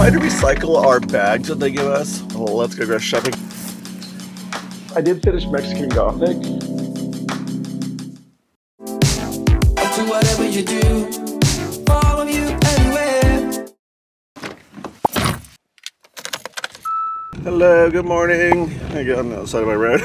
try to recycle our bags that they give us. Oh, let's go grocery shopping. I did finish Mexican Gothic. Do whatever you do, follow you anywhere. Hello, good morning. I get on the outside of my road.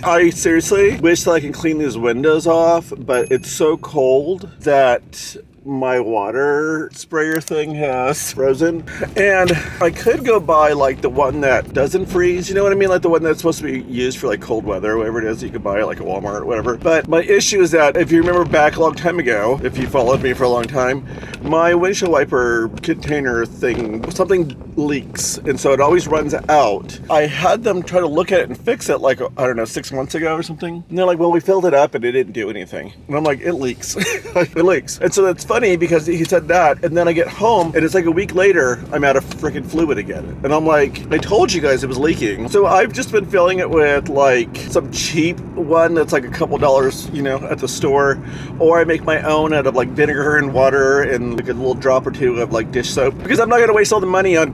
I seriously wish that I can clean these windows off, but it's so cold that my water sprayer thing has frozen. And I could go buy like the one that doesn't freeze, you know what I mean? Like the one that's supposed to be used for like cold weather or whatever it is. You could buy it like at Walmart or whatever. But my issue is that if you remember back a long time ago, if you followed me for a long time, my windshield wiper container thing, something leaks. And so it always runs out. I had them try to look at it and fix it like, I don't know, 6 months ago or something. And they're like, well, we filled it up and it didn't do anything. And I'm like, it leaks. It leaks. And so that's funny because he said that, and then I get home and it's like a week later I'm out of freaking fluid again, and I'm like, I told you guys it was leaking. So I've just been filling it with like some cheap one that's like a couple dollars, you know, at the store, or I make my own out of like vinegar and water and like a little drop or two of like dish soap, because I'm not gonna waste all the money on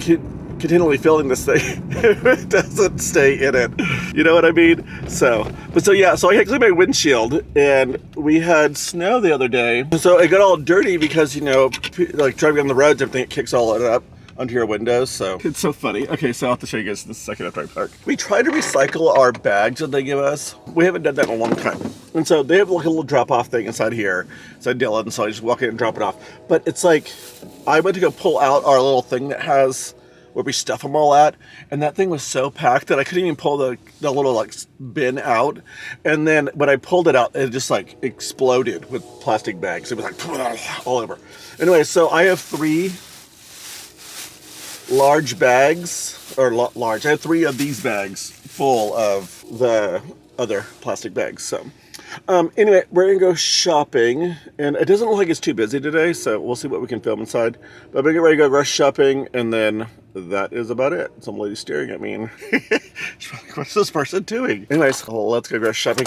continually filling this thing if it doesn't stay in it, you know what I mean? So I had cleaned my windshield, and we had snow the other day, so it got all dirty because, you know, like driving on the roads, everything, it kicks all it up onto your windows. So it's so funny. Okay, so I'll have to show you guys in a second after I park. We try to recycle our bags that they give us. We haven't done that in a long time, and so they have like a little drop-off thing inside here, inside Dylan, so I just walk in and drop it off. But it's like, I went to go pull out our little thing that has where we stuff them all at, and that thing was so packed that I couldn't even pull the little like bin out. And then when I pulled it out, it just like exploded with plastic bags. It was like all over. Anyway, so I have 3 large bags, or large. I have 3 of these bags full of the other plastic bags. So anyway, we're gonna go shopping, and it doesn't look like it's too busy today, so we'll see what we can film inside. But I'm gonna get ready to go rush shopping, and then that is about it. Some lady staring at me, and she's like, what's this person doing? Anyways, let's go rush shopping.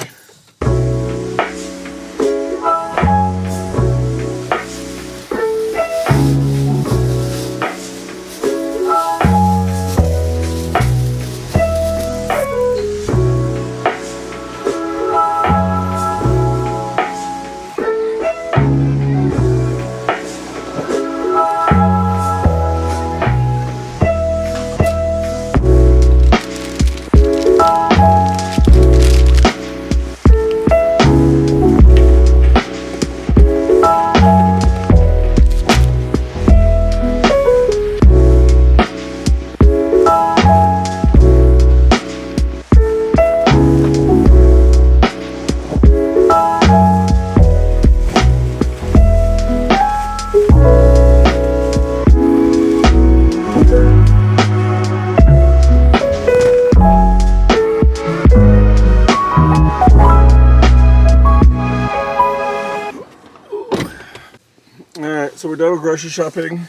So we're done with grocery shopping.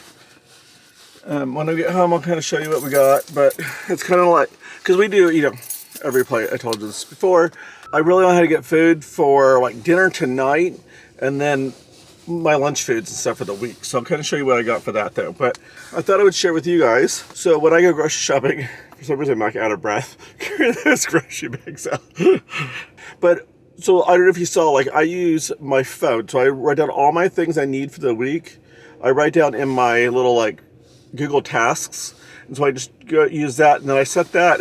When I get home, I'll kind of show you what we got, but it's kind of like, because we do, you know, every plate. I told you this before. I really know how to get food for like dinner tonight, and then my lunch foods and stuff for the week. So I'll kind of show you what I got for that though. But I thought I would share with you guys. So when I go grocery shopping, for some reason I'm like out of breath carrying those grocery bags out. But so I don't know if you saw, like I use my phone. So I write down all my things I need for the week. I write down in my little like Google Tasks. And so I just go use that, and then I set that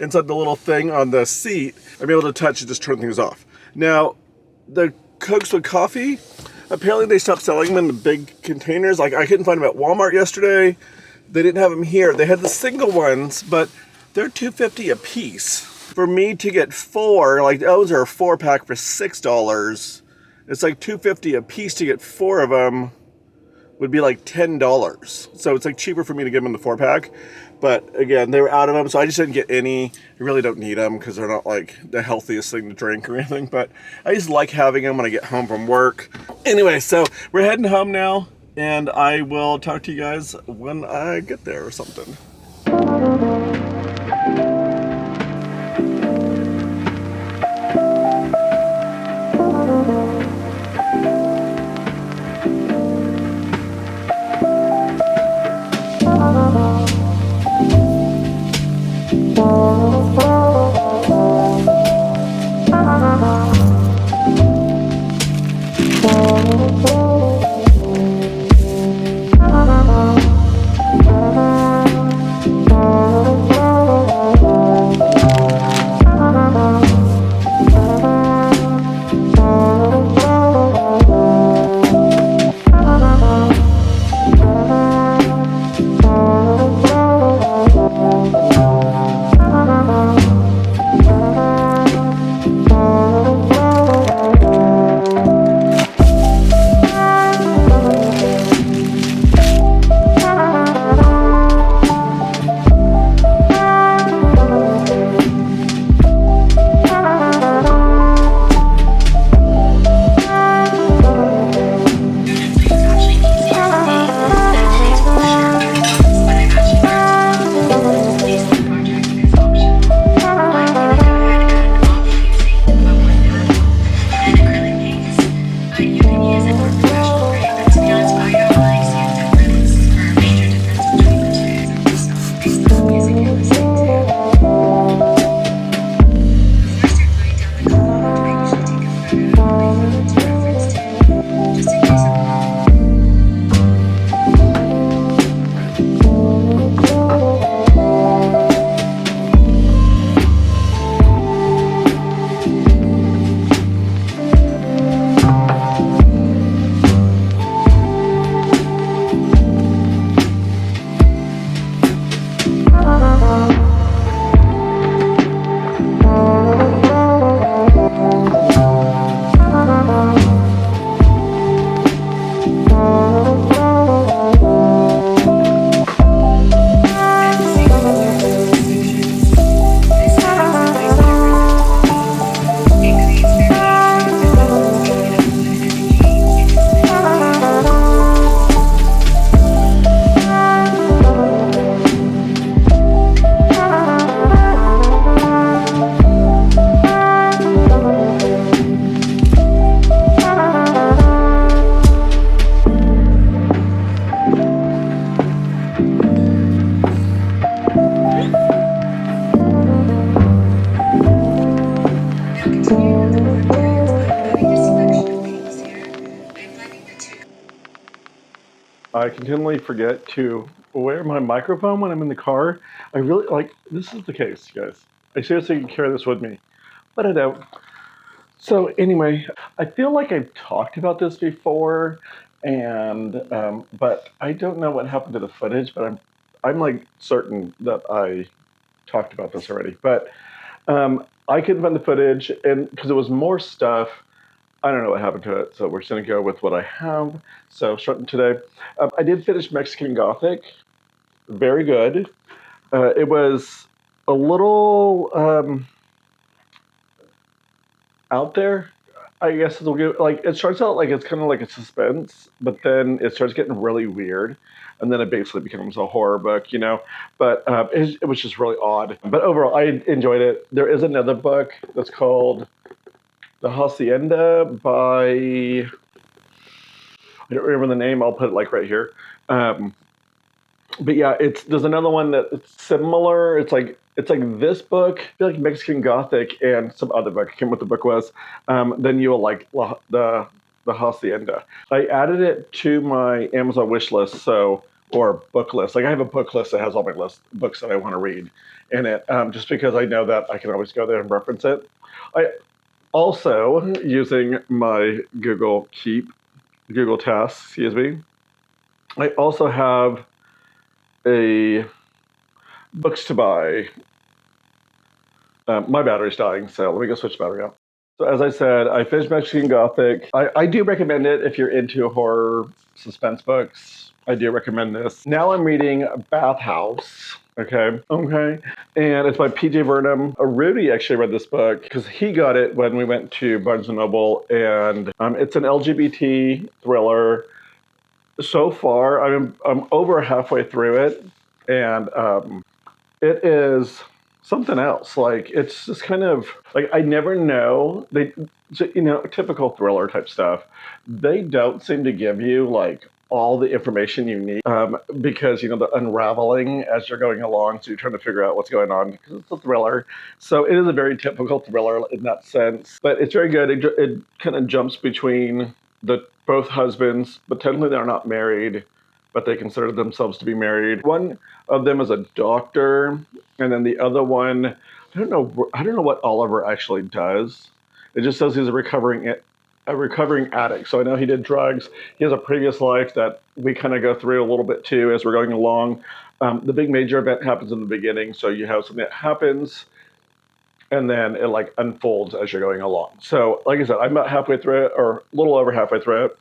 inside the little thing on the seat. I'm able to touch and just turn things off. Now, the Cokes with coffee, apparently they stopped selling them in the big containers. Like I couldn't find them at Walmart yesterday. They didn't have them here. They had the single ones, but they're $2.50 a piece. For me to get 4, like those are a 4-pack for $6. It's like $2.50 a piece to get 4 of them. Would be like $10. So it's like cheaper for me to get them in the 4-pack. But again, they were out of them, so I just didn't get any. I really don't need them because they're not like the healthiest thing to drink or anything. But I just like having them when I get home from work. Anyway, so we're heading home now, and I will talk to you guys when I get there or something. I continually forget to wear my microphone when I'm in the car. I really this is the case, guys. I seriously can carry this with me, but I don't. So anyway, I feel like I've talked about this before, and but I don't know what happened to the footage. But I'm like certain that I talked about this already. But I couldn't find the footage, and because it was more stuff. I don't know what happened to it, so we're just gonna go with what I have. So starting today, I did finish Mexican Gothic. Very good. It was a little out there, I guess. Like it starts out like it's kind of like a suspense, but then it starts getting really weird, and then it basically becomes a horror book, you know. But it was just really odd. But overall, I enjoyed it. There is another book that's called The Hacienda by, I don't remember the name. I'll put it like right here. But yeah, there's another one that's similar. It's like this book, I feel like Mexican Gothic, and some other book. I can't remember what the book was. Then you'll like the Hacienda. I added it to my Amazon wish list, or book list. Like I have a book list that has all my books that I want to read in it, just because I know that I can always go there and reference it. I also, using my Google Tasks, excuse me, I also have a books to buy. My battery's dying, so let me go switch the battery out. So as I said, I finished Mexican Gothic. I do recommend it if you're into horror suspense books. I do recommend this. Now I'm reading Bathhouse. Okay. And it's by P.J. Burnham. Rudy actually read this book because he got it when we went to Barnes & Noble, and it's an LGBT thriller. So far, I'm over halfway through it, and it is something else. Like it's just kind of like I never know typical thriller type stuff. They don't seem to give you like all the information you need because the unraveling as you're going along, so you're trying to figure out what's going on because it's a thriller. So it is a very typical thriller in that sense, but it's very good. It kind of jumps between both husbands, but technically they're not married, but they consider themselves to be married. One of them is a doctor, and then the other one, I don't know what Oliver actually does. It just says he's a recovering addict. So I know he did drugs. He has a previous life that we kind of go through a little bit too as we're going along. The big major event happens in the beginning, so you have something that happens, and then it like unfolds as you're going along. So like I said, I'm about halfway through it, or a little over halfway through it.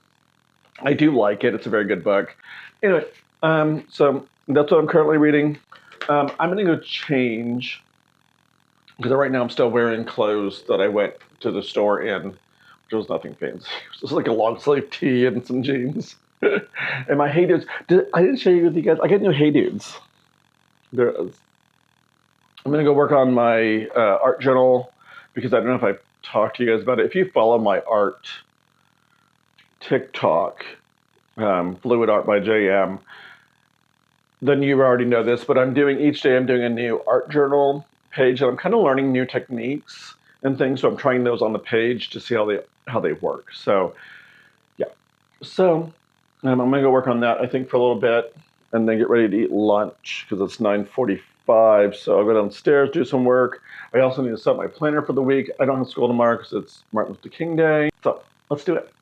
I do like it. It's a very good book. Anyway, so that's what I'm currently reading. I'm going to go change, because right now I'm still wearing clothes that I went to the store in, which was nothing fancy. It was just like a long sleeve tee and some jeans. And my Hey Dudes. I didn't share you with you guys. I got new Hey Dudes. I'm going to go work on my art journal, because I don't know if I talked to you guys about it. If you follow my art TikTok, Fluid Art by JM, then you already know this, but each day I'm doing a new art journal page, and I'm kind of learning new techniques and things, so I'm trying those on the page to see how they work. So, yeah. So, I'm going to go work on that, I think, for a little bit, and then get ready to eat lunch, because it's 9:45, so I'll go downstairs, do some work. I also need to set my planner for the week. I don't have school tomorrow because it's Martin Luther King Day, so let's do it.